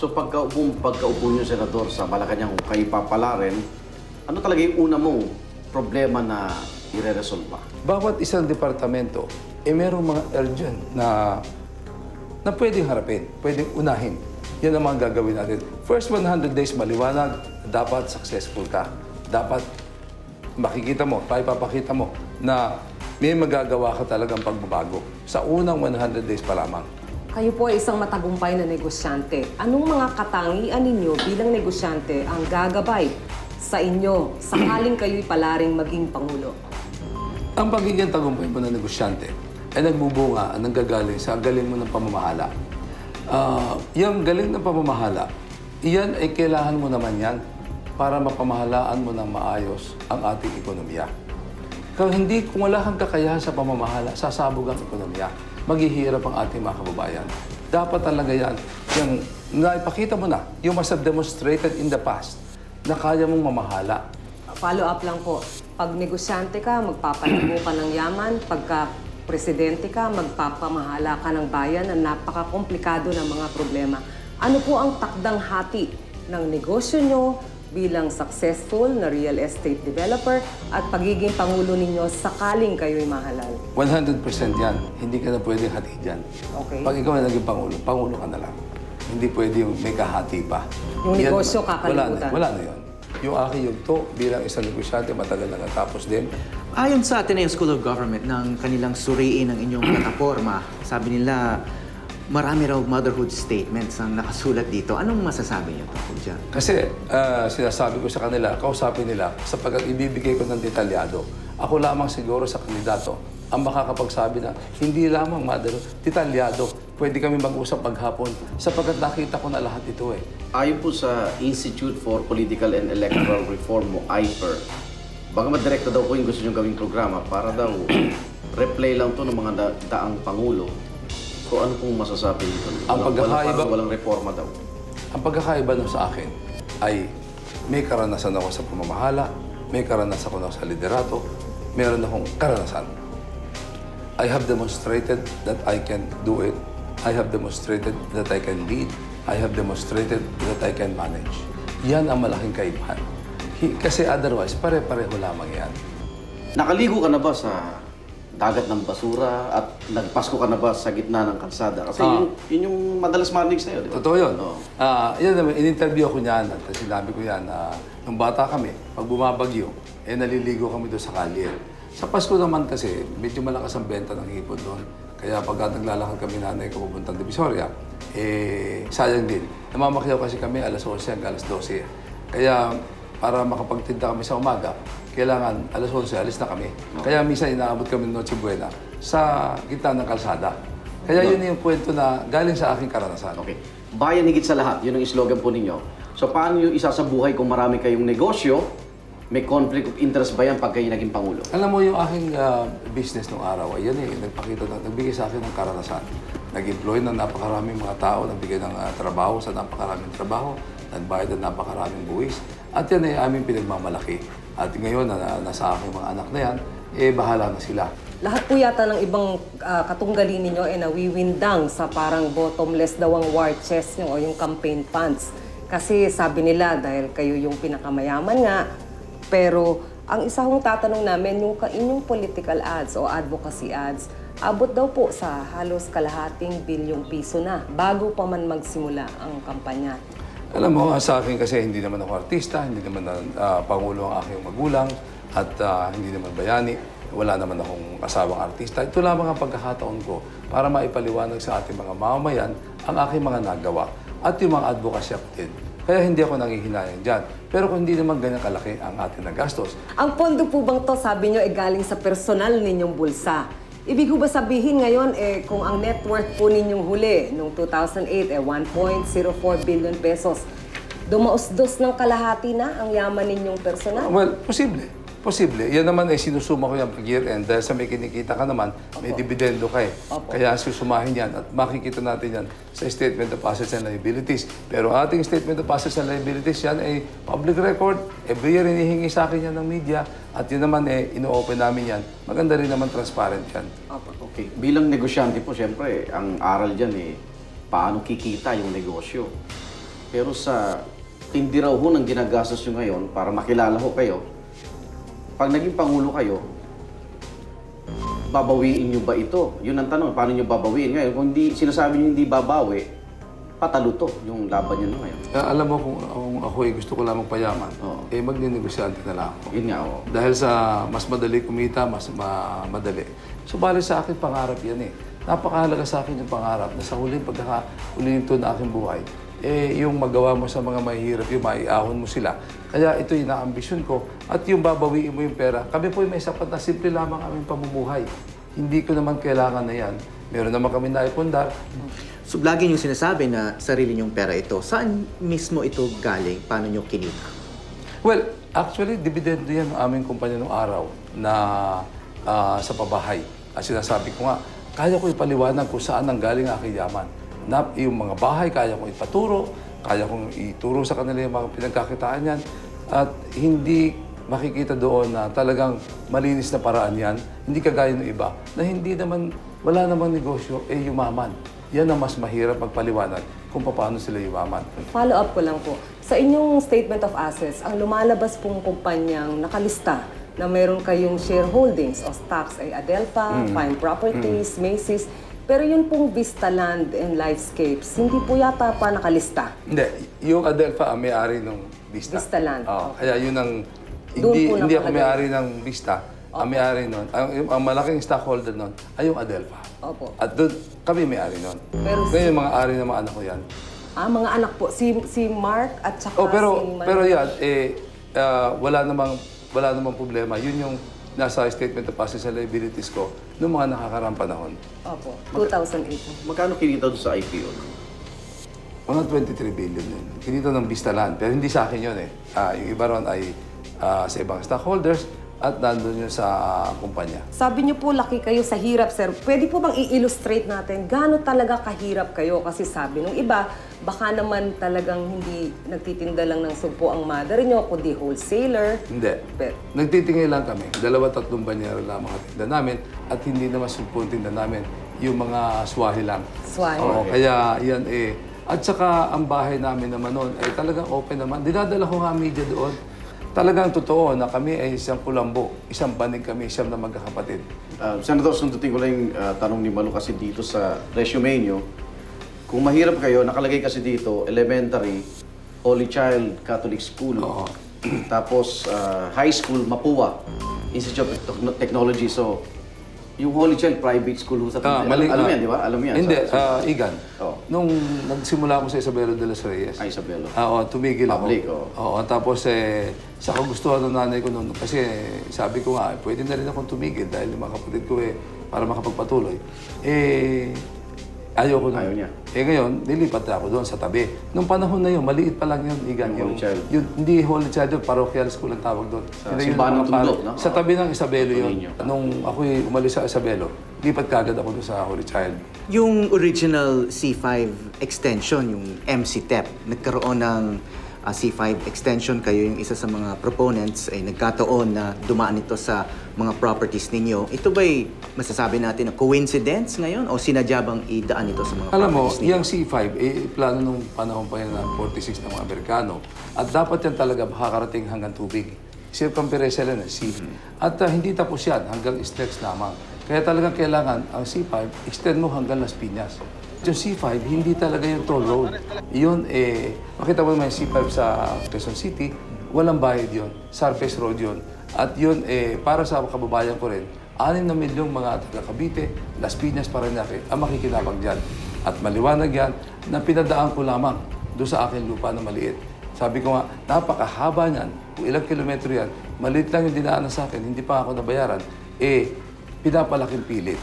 So pagkaupo niyo, Senador, sa Malacanang, kung kayo papalarin, ano talaga yung una mong problema na ire-resolve? Bawat isang departamento, merong mga urgent na pwedeng harapin, pwedeng unahin. Yan ang mga gagawin natin. First 100 days, maliwanag, dapat successful ka. Dapat makikita mo, ipapakita mo na may magagawa ka talagang pagbabago sa unang 100 days pa lamang. Kayo po ay isang matagumpay na negosyante. Anong mga katangian ninyo bilang negosyante ang gagabay sa inyo sakaling kayo'y palaring maging Pangulo? Ang pagiging tagumpay mo na negosyante ay nagbubunga, nanggagaling sa galing mo ng pamamahala. Yung galing ng pamamahala, iyan ay kailangan mo naman yan para mapamahalaan mo ng maayos ang ating ekonomiya. Kung wala kang kakayahan sa pamamahala, sasabog ang ekonomiya. Maghihirap ang ating mga kababayan. Dapat talaga yan, yung naipakita mo na, you must have demonstrated in the past na kaya mong mamahala. Follow up lang po. Pag negosyante ka, magpapalago ka ng yaman. Pagka presidente ka, magpapamahala ka ng bayan na napaka-komplikado ng mga problema. Ano po ang takdang hati ng negosyo nyo bilang successful na real estate developer at pagiging Pangulo ninyo sakaling kayo'y mahalal? 100% yan. Hindi ka na pwedeng hati dyan. Okay. Pag ikaw ay naging Pangulo ka na lang. Hindi pwede yung may kahati pa. Yung negosyo kakalimutan. Wala na yun. Yung aking yugto bilang isang negosyante, matagal na natapos din. Ayon sa Ateneo School of Government ng kanilang suriin ng inyong plataforma, sabi nila marami raw motherhood statements ang nakasulat dito. Anong masasabi niyo tungkol dyan? Kasi sinasabi ko sa kanila, kausapin nila, sapagkat ibibigay ko ng detalyado. Ako lamang siguro sa kandidato ang makakapagsabi na hindi lamang motherhood, detalyado. Pwede kami mag-usap maghapon sapagkat nakita ko na lahat ito eh. Ayon po sa Institute for Political and Electoral Reform mo, IPER, baka madirekta daw po yung gusto nyo gawing programa para daw replay lang to ng mga daang Pangulo. So ano pong masasabi nito? Walang reforma daw. Ang pagkakaiba nun sa akin ay may karanasan ako sa pamamahala, may karanasan ako sa liderato, meron akong karanasan. I have demonstrated that I can do it. I have demonstrated that I can lead. I have demonstrated that I can manage. Yan ang malaking kaibahan. Kasi otherwise, pare-pareho lamang yan. Nakaligo ka na ba sa dagat ng basura at nagpasko ka na ba sa gitna ng kalsada? Kasi yun yung madalas marinig sa'yo, di ba? Totoo yun. Yan naman, in-interview ako niyan at sinabi ko yan na nung bata kami, pag bumabagyo, naliligo kami doon sa kalye. Sa Pasko naman kasi, medyo malakas ang benta ng hipon doon. Kaya pagka naglalakad kami nanay ko pupuntang Divisoria, sayang din. Namamakyaw kasi kami alas 11 hanggang alas 12. Kaya para makapagtinda kami sa umaga, kailangan alas 11, alis na kami. Kaya minsan inaabot kami ng Noche Buena sa gitna ng kalsada. Kaya yun yung kwento na galing sa aking karanasan. Okay. Bayan higit sa lahat, yun ang slogan po ninyo. So paano yung isa sa buhay kung marami kayong negosyo, may conflict of interest ba yan pag kayo naging Pangulo? Alam mo yung aking business nung araw, ay yan nagbigay sa akin ng karanasan. Nag-employ ng napakaraming mga tao, nagbigay ng trabaho sa napakaraming trabaho, nagbayad ng napakaraming buwis. At yan ay aming pinagmamalaki. At ngayon, nasa aking mga anak na yan, bahala na sila. Lahat po yata ng ibang katunggali ninyo nawiwindang sa parang bottomless daw ang war chest nyo o yung campaign funds. Kasi sabi nila dahil kayo yung pinakamayaman nga, pero ang isa kong tatanong namin, yung inyong political ads o advocacy ads, abot daw po sa halos kalahating bilyong piso na bago pa man magsimula ang kampanya. Alam mo, sa akin kasi hindi naman ako artista, hindi naman Pangulo ang aking magulang, at hindi naman bayani. Wala naman akong asawang artista. Ito lamang ang pagkakataon ko para maipaliwanag sa ating mga mamamayan ang aking mga nagawa at yung mga advocacy ko din. Kaya hindi ako nangihinayang dyan. Pero kung hindi naman ganyan kalaki ang ating nagastos. Ang pondo po bang to, sabi nyo, galing sa personal ninyong bulsa? Ibig ko ba sabihin ngayon, kung ang net worth po ninyong huli noong 2008, 1.04 billion pesos, dumaos-dos ng kalahati na ang yaman ninyong personal? Well, posible. Posible. Yan naman sinusuma ko yan pag year-end dahil sa may kinikita ka naman, may dividendo ka eh. Kaya susumahin yan at makikita natin yan sa Statement of Assets and Liabilities. Pero ating Statement of Assets and Liabilities yan ay public record. Every year hinihingi sa akin yan ng media at yun naman ino-open namin yan. Maganda rin naman transparent yan. Okay. Bilang negosyante po, siyempre, ang aral dyan paano kikita yung negosyo. Pero sa tindi raw ho ng ginagastos nyo ngayon para makilala ho kayo, pag naging Pangulo kayo, babawiin nyo ba ito? Yun ang tanong, paano nyo babawiin ngayon? Kung hindi, sinasabi nyo hindi babawi, patalo to yung laban nyo na ngayon. Alam mo kung ako gusto ko lamang payaman, Oo. magnenegosyante na lang ako. Yun nga, oh. Dahil sa mas madali kumita, mas madali. Subalit sa akin, pangarap yan eh. Napakahalaga sa akin yung pangarap na sa huling pagkakahuling na aking buhay, yung magawa mo sa mga mahihirap, yung maiahon mo sila. Kaya ito yung inaambisyon ko. At yung babawiin mo yung pera, kami po may sapat na simple lamang aming pamumuhay. Hindi ko naman kailangan na yan. Meron naman kami naipundar. So, lagi niyong sinasabi na sarili niyong pera ito. Saan mismo ito galing? Paano niyo kinita? Well, actually, dividendo yan ng aming kumpanya nung araw na sa pabahay. At sinasabi ko nga, kaya ko ipaliwanag kung saan ang galing aking yaman. Na yung mga bahay, kaya kong ipaturo, kaya kong ituro sa kanila yung mga pinagkakitaan yan. At hindi makikita doon na talagang malinis na paraan yan. Hindi kagaya ng iba na hindi naman, wala namang negosyo, yumaman. Yan ang mas mahirap magpaliwanag kung paano sila yumaman. Follow up ko lang po. Sa inyong statement of assets, ang lumalabas pong kumpanyang nakalista na meron kayong shareholdings o stocks ay Adelpha, Fine Properties, Macy's. Pero yun pong Vista Land and Lifescapes, hindi po yata pa nakalista. Hindi. Yung Adelpha ang may-ari ng Vista. Vista Land. Oo. Kaya yun ang... Doon po Hindi ako nakalagay. may-ari ng Vista. Ang may-ari nun, ang malaking stockholder nun ay yung Adelpha. Opo. At doon, kami may-ari nun. Pero Ngayon, yung mga ari ng mga anak ko yan. mga anak po, si Mark at saka si Manuel. Pero yan, wala namang problema. Yun yung nasa statement of assets and liabilities ko noong mga nakakaraang panahon. Opo, 2008. Magkano kinita doon sa IPO? Mga 23 billion yun. Kinito ng Vista Land. Pero hindi sa akin yun eh. Yung iba ron ay sa ibang stockholders at nandun yun sa kumpanya. Sabi niyo po, laki kayo sa hirap, sir. Pwede po bang i-illustrate natin gaano talaga kahirap kayo? Kasi sabi nung iba, baka naman talagang hindi nagtitinda lang ng sugpo ang mother niyo, kundi wholesaler. Hindi. Nagtitingin lang kami. 2-3 banyero lamang ang tinda namin at hindi naman sugpo tinda namin. Yung mga swahe lang. Swahe. Oo, kaya yan At saka ang bahay namin naman noon ay talagang open naman. Dinadala ko nga media doon. Talagang totoo na kami ay isang kulambo. Isang banig kami, siyam na magkakapatid. Senator, sundutin ko lang yung tanong ni Malu kasi dito sa resume nyo. Kung mahirap kayo, nakalagay kasi dito, elementary, Holy Child Catholic School. Oo. Tapos high school, Mapua, Institute of Technology. So, yung Holy Child private school sa Mali, alam yan, di ba? Alam yan. Hindi, sa Igan. Oo. Nung nagsimula ako sa Isabelo de los Reyes, Isabelo. tumigil ako. Public, oo. Oo, tapos sa kagustuhan ng nanay ko noon, kasi sabi ko nga, pwede na rin akong tumigil dahil yung mga kapatid ko para makapagpatuloy. Ayaw ko na. Ayaw niya. Ngayon, nilipat na ako doon sa tabi. Nung panahon na yun, maliit pa lang yun, Igan. Yung Holy Child. Hindi Holy Child yun, parochial school ang tawag doon. Sa Yun simbahan ng yung mga Tondo, no? Sa tabi ng Isabelo yun. Ninyo. Nung ako'y umalis sa Isabelo, lipat kagad ako doon sa Holy Child. Yung original C5 extension, yung MCTEP, nagkaroon ng C5 extension. Kayo yung isa sa mga proponents ay nagkataon na dumaan ito sa mga properties ninyo. Ito ba'y masasabi natin na coincidence ngayon o sinadya bang idaan ito sa mga Alam mo, properties ninyo? yung C5, plano nung panahon pa yan ng 46 ng mga Amerikano. At dapat yan talaga makakarating hanggang tubig. Circumferential yan, C. At hindi tapos yan, hanggang stretch lamang. Kaya talagang kailangan ang C5, extend mo hanggang Las Piñas. Yung C5, hindi talaga yung toll road. Yun, makita mo naman yung C5 sa Quezon City, walang bayad yun. Surface road yun. At yun, para sa kababayan ko rin, 6 na milyong mga taga Cavite, Las Piñas, Parañaque, ang makikinabang dyan. At maliwanag yan na pinadaan ko lamang doon sa aking lupa na maliit. Sabi ko nga, napakahaba niyan. Kung ilang kilometro yan, maliit lang yung dinaanan sa akin, hindi pa ako nabayaran. Pinapalaking pilit.